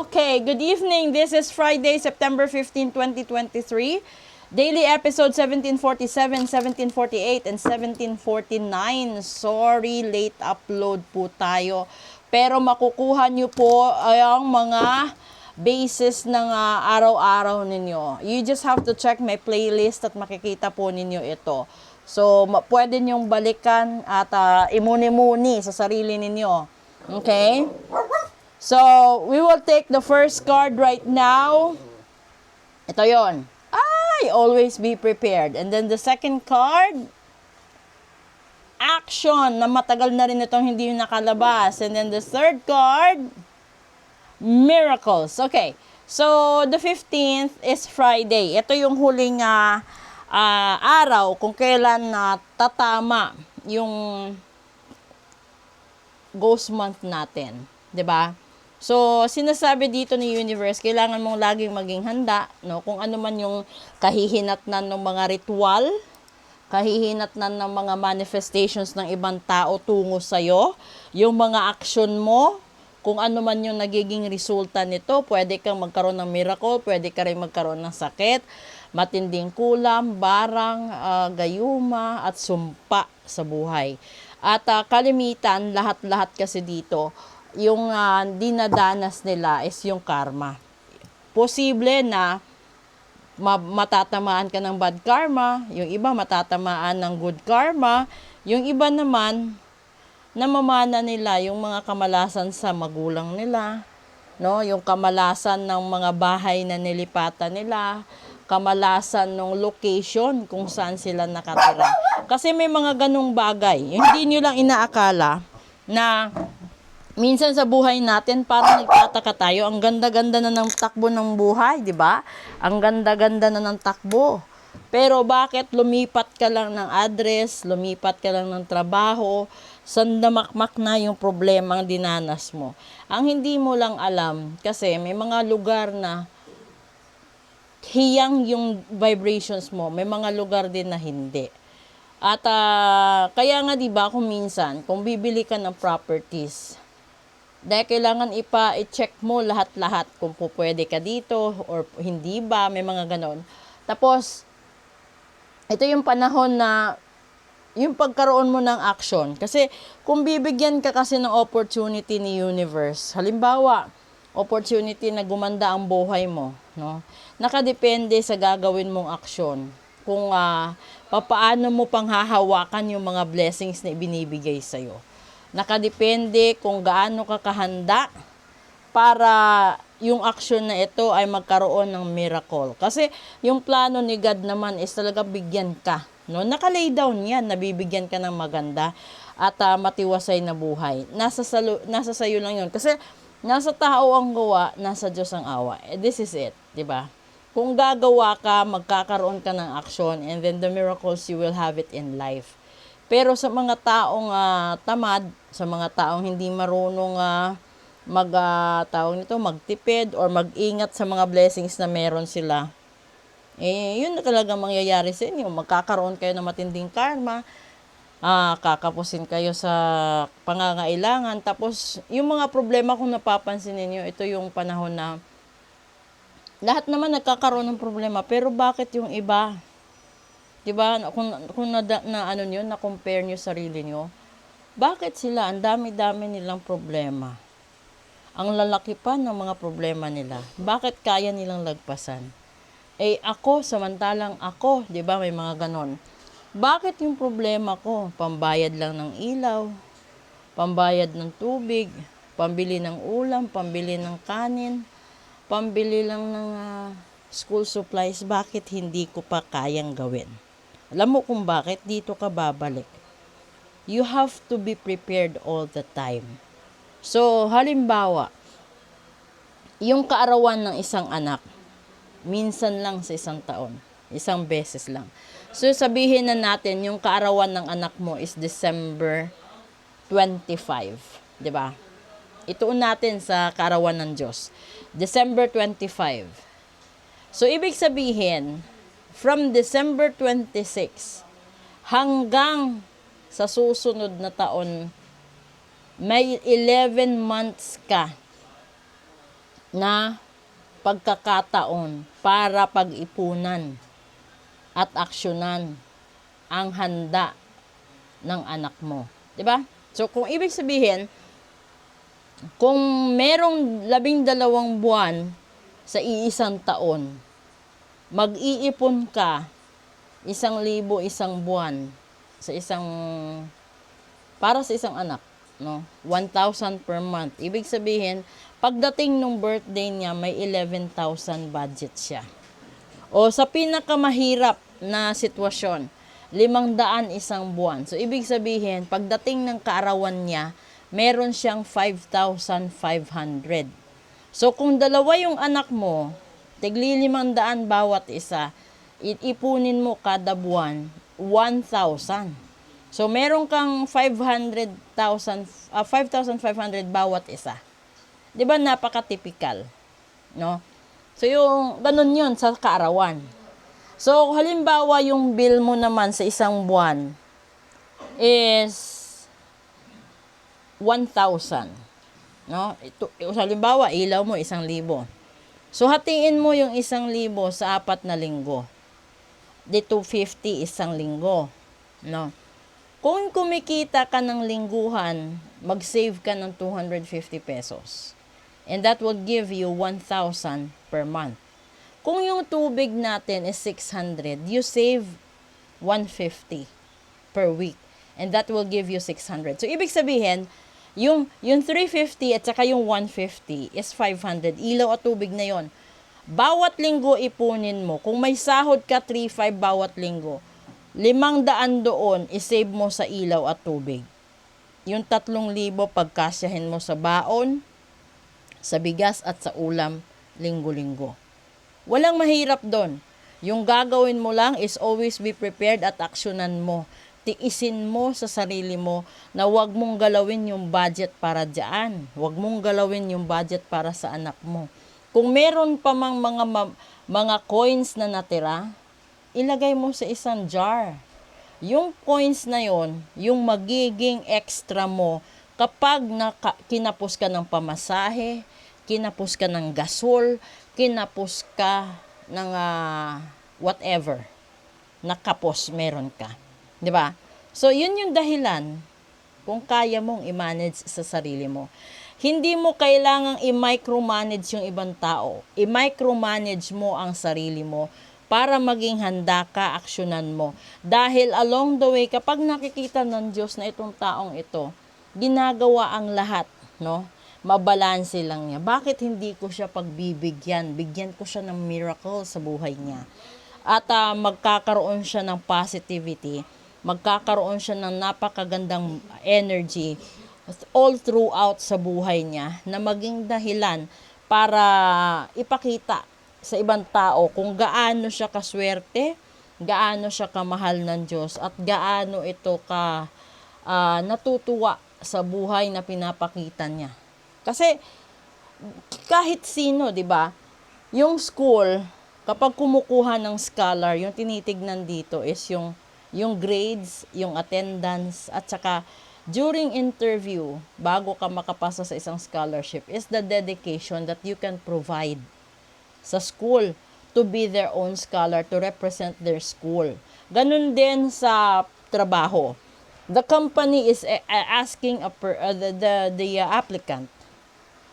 Okay, good evening. This is Friday, September 15, 2023. Daily episode 1747, 1748, and 1749. Sorry, late upload po tayo. Pero makukuha nyo po ang mga basis ng araw-araw ninyo. You just have to check my playlist at makikita po ninyo ito. So, pwede nyong balikan at imuni-muni sa sarili ninyo. Okay? So, we will take the first card right now. Ito yon. Always be prepared. And then the second card, action, na matagal na rin itong hindi nakalabas. And then the third card, miracles. Okay. So, the 15th is Friday. Ito yung huling araw kung kailan tatama yung ghost month natin. 'Di ba? So, sinasabi dito ni Universe, kailangan mong laging maging handa, no? Kung ano man yung kahihinatnan ng mga ritual, kahihinatnan ng mga manifestations ng ibang tao tungo sa'yo, yung mga action mo, kung ano man yung nagiging resulta nito, pwede kang magkaroon ng miracle, pwede ka rin magkaroon ng sakit, matinding kulam, barang, gayuma, at sumpa sa buhay. At kalimitan, lahat-lahat kasi dito, yung dinadanas nila is yung karma. Posible na matatamaan ka ng bad karma, yung iba matatamaan ng good karma, yung iba naman namamana nila yung mga kamalasan sa magulang nila, no? Yung kamalasan ng mga bahay na nilipatan nila, kamalasan ng location kung saan sila nakatira. Kasi may mga ganung bagay. Hindi nyo lang inaakala na minsan sa buhay natin, parang nagtataka tayo, ang ganda-ganda na ng takbo ng buhay, di ba? Ang ganda-ganda na ng takbo. Pero bakit lumipat ka lang ng address, lumipat ka lang ng trabaho, sandamakmak na yung problema ang dinanas mo. Ang hindi mo lang alam, kasi may mga lugar na hiyang yung vibrations mo, may mga lugar din na hindi. At kaya nga di ba kung minsan, kung bibili ka ng properties, dahil kailangan i-check mo lahat-lahat kung pwede ka dito or hindi ba, may mga ganon. Tapos, ito yung panahon na yung pagkaroon mo ng action. Kasi kung bibigyan ka kasi ng opportunity ni Universe, halimbawa, opportunity na gumanda ang buhay mo, no? Nakadepende sa gagawin mong aksyon. Kung papaano mo panghahawakan yung mga blessings na ibinibigay sa'yo. Nakadepende kung gaano ka kahanda para yung action na ito ay magkaroon ng miracle. Kasi yung plano ni God naman is talaga bigyan ka. No? Naka-lay down yan, nabibigyan ka ng maganda at matiwasay na buhay. Nasa sayo lang yun. Kasi nasa tao ang gawa, nasa Diyos ang awa. This is it, di ba? Kung gagawa ka, magkakaroon ka ng action, and then the miracles, you will have it in life. Pero sa mga taong tamad, sa mga taong hindi marunong magtipid or mag-ingat sa mga blessings na meron sila, yun na talaga mangyayari sa inyo. Magkakaroon kayo ng matinding karma, kakapusin kayo sa pangangailangan. Tapos, yung mga problema kung napapansin niyo, ito yung panahon na lahat naman nagkakaroon ng problema, pero bakit yung iba? Diba? Kung na-compare nyo sarili nyo, bakit sila, ang dami-dami nilang problema? Ang lalaki pa ng mga problema nila. Bakit kaya nilang lagpasan? Ako, samantalang ako, diba, may mga ganon. Bakit yung problema ko? Pambayad lang ng ilaw, pambayad ng tubig, pambili ng ulam, pambili ng kanin, pambili lang ng school supplies. Bakit hindi ko pa kayang gawin? Alam mo kung bakit dito ka babalik. You have to be prepared all the time. So, halimbawa, yung kaarawan ng isang anak, minsan lang sa isang taon, isang beses lang. So, sabihin na natin, yung kaarawan ng anak mo is December 25. Diba? Ituon natin sa kaarawan ng Diyos. December 25. So, ibig sabihin, from December 26 hanggang sa susunod na taon, may 11 months ka na pagkakataon para pag-ipunan at aksyonan ang handa ng anak mo. 'Di ba? So, kung ibig sabihin, kung merong 12 buwan sa iisang taon, mag-iipon ka 1,000 isang buwan sa para sa isang anak, no? 1,000 per month. Ibig sabihin, pagdating nung birthday niya, may 11,000 budget siya. O sa pinakamahirap na sitwasyon, 500 isang buwan. So, ibig sabihin, pagdating ng kaarawan niya, meron siyang 5,500. So, kung dalawa yung anak mo, tigli 500 bawat isa, ipunin mo kada buwan, 1,000. So, meron kang 5,500 bawat isa. 'Di ba napaka-typical, no? So, yung ganun yun sa kaarawan. So, halimbawa yung bill mo naman sa isang buwan is 1,000. No? Halimbawa, ilaw mo 1,000. So, hatiin mo yung 1,000 sa 4 na linggo. Di 250 isang linggo. No? Kung kumikita ka ng lingguhan, mag-save ka ng 250 pesos. And that will give you 1,000 per month. Kung yung tubig natin is 600, you save 150 per week. And that will give you 600. So, ibig sabihin, yung 350 at saka yung 150 is 500. Ilaw at tubig na yon. Bawat linggo ipunin mo. Kung may sahod ka, 3,500 bawat linggo. 500 doon, isave mo sa ilaw at tubig. Yung 3,000, pagkasyahin mo sa baon, sa bigas at sa ulam, linggo-linggo. Walang mahirap doon. Yung gagawin mo lang is always be prepared at aksyonan mo. Tiisin mo sa sarili mo na huwag mong galawin yung budget para dyan. Huwag mong galawin yung budget para sa anak mo. Kung meron pa mang mga coins na natira, ilagay mo sa isang jar. Yung coins na yon, yung magiging extra mo kapag kinapos ka ng pamasahe, kinapos ka ng gasol, kinapos ka ng whatever, nakapos meron ka. 'Di ba? So, yun yung dahilan kung kaya mong i-manage sa sarili mo. Hindi mo kailangang i-micromanage yung ibang tao. I-micromanage mo ang sarili mo para maging handa ka, aksyonan mo. Dahil along the way, kapag nakikita ng Diyos na itong taong ito, ginagawa ang lahat, no? Mabalanse lang niya. Bakit hindi ko siya pagbibigyan? Bigyan ko siya ng miracle sa buhay niya. At magkakaroon siya ng positivity. Magkakaroon siya ng napakagandang energy all throughout sa buhay niya na maging dahilan para ipakita sa ibang tao kung gaano siya kaswerte, gaano siya kamahal ng Diyos, at gaano ito natutuwa sa buhay na pinapakita niya. Kasi kahit sino, 'di ba? Yung school, kapag kumukuha ng scholar, yung tinitignan dito is yung grades, yung attendance, at saka during interview, bago ka makapasa sa isang scholarship, is the dedication that you can provide sa school to be their own scholar, to represent their school. Ganun din sa trabaho. The company is asking the applicant,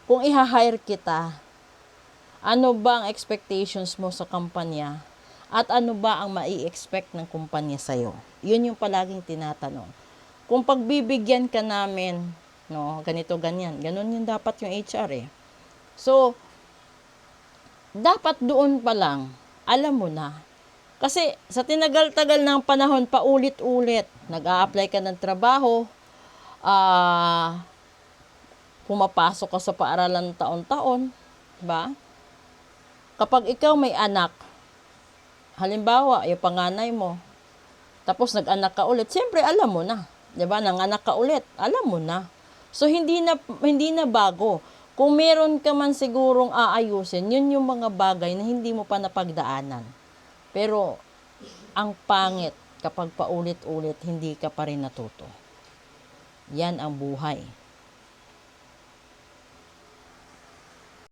kung i-hire kita, ano ba ang expectations mo sa kumpanya at ano ba ang mai-expect ng kumpanya sa'yo? Yun yung palaging tinatanong. Kung pagbibigyan ka namin, no, ganito, ganyan, ganun yung dapat yung HR eh. So, dapat doon pa lang, alam mo na. Kasi sa tinagal-tagal ng panahon, paulit-ulit, nag-a-apply ka ng trabaho, pumapasok ka sa paaralan taon-taon, ba? Kapag ikaw may anak, halimbawa, yung panganay mo, tapos nag-anak ka ulit, siyempre alam mo na. 'Di ba? Nanganak ka ulit, alam mo na. So, hindi na bago. Kung meron ka man sigurong aayusin, yun yung mga bagay na hindi mo pa napagdaanan. Pero, ang pangit kapag paulit-ulit, hindi ka pa rin natuto. Yan ang buhay.